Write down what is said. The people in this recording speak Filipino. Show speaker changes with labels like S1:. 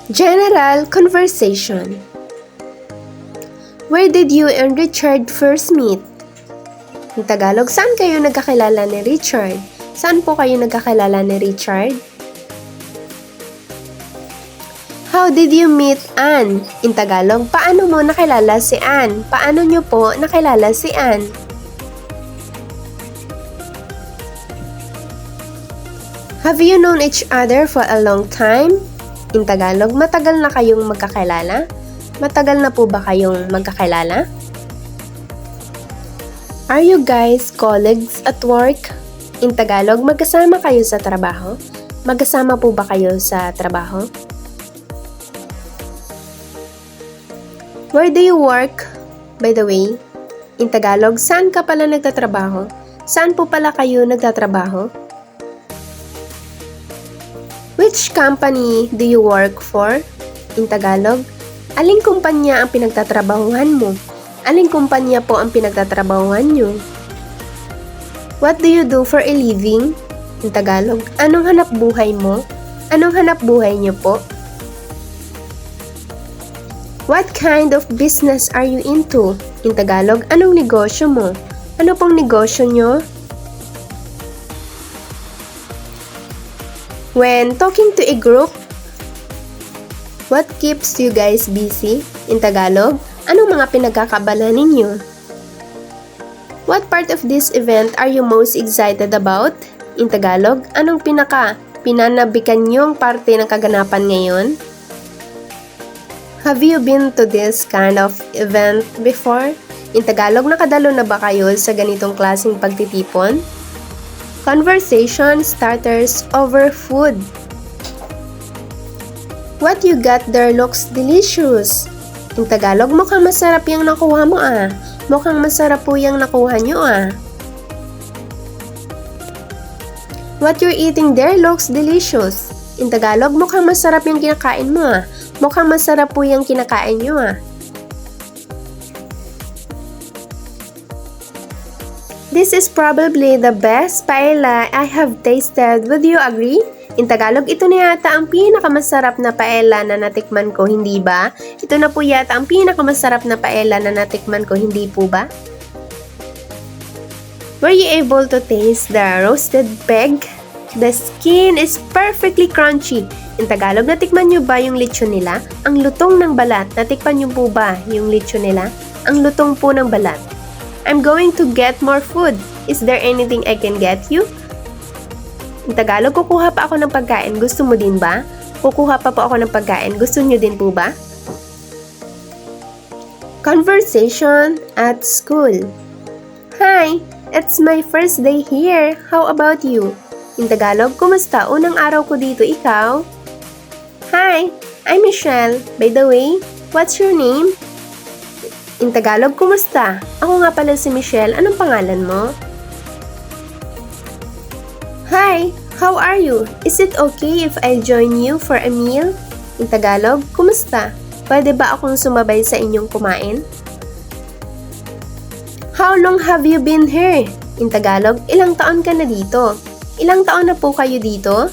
S1: General conversation. Where did you and Richard first meet? In Tagalog, saan kayo nagkakilala ni Richard? Saan po kayo nagkakilala ni Richard? How did you meet Anne? In Tagalog, paano mo nakilala si Anne? Paano nyo po nakilala si Anne? Have you known each other for a long time? In Tagalog, matagal na kayong magkakilala? Matagal na po ba kayong magkakilala? Are you guys colleagues at work? In Tagalog, magkasama kayo sa trabaho? Magkasama po ba kayo sa trabaho? Where do you work? By the way, in Tagalog, saan ka pala nagtatrabaho? Saan po pala kayo nagtatrabaho? Which company do you work for? In Tagalog, aling kumpanya ang pinagtatrabahuhan mo? Aling kumpanya po ang pinagtatrabahuhan nyo? What do you do for a living? In Tagalog, anong hanap buhay mo? Anong hanap buhay nyo po? What kind of business are you into? In Tagalog, anong negosyo mo? Ano pong negosyo nyo? When talking to a group, what keeps you guys busy? In Tagalog, anong mga pinagkakaabalahan ninyo? What part of this event are you most excited about? In Tagalog, anong pinanabikan nyong parte ng kaganapan ngayon? Have you been to this kind of event before? In Tagalog, nakadalo na ba kayo sa ganitong klaseng pagtitipon? Conversation starters over food. What you got there looks delicious. In Tagalog, mukhang masarap yung nakuha mo ah. Mukhang masarap po yung nakuha nyo ah. What you're eating there looks delicious. In Tagalog, mukhang masarap yung kinakain mo ah. Mukhang masarap po yung kinakain nyo ah. This is probably the best paella I have tasted. Would you agree? In Tagalog, ito na yata ang pinakamasarap na paella na natikman ko, hindi ba? Ito na po yata ang pinakamasarap na paella na natikman ko, hindi po ba? Were you able to taste the roasted pig? The skin is perfectly crunchy. In Tagalog, natikman nyo ba yung lechon nila? Ang lutong ng balat. Natikman nyo po ba yung lechon nila? Ang lutong po ng balat. I'm going to get more food. Is there anything I can get you? In Tagalog, kukuha pa ako ng pagkain. Gusto mo din ba? Kukuha pa po ako ng pagkain. Gusto nyo din po ba? Conversation at school. Hi! It's my first day here. How about you? In Tagalog, kumusta? Unang araw ko dito, ikaw? Hi! I'm Michelle. By the way, what's your name? In Tagalog, kumusta? Ako nga pala si Michelle. Anong pangalan mo? Hi! How are you? Is it okay if I join you for a meal? In Tagalog, kumusta? Pwede ba akong sumabay sa inyong kumain? How long have you been here? In Tagalog, ilang taon ka na dito? Ilang taon na po kayo dito?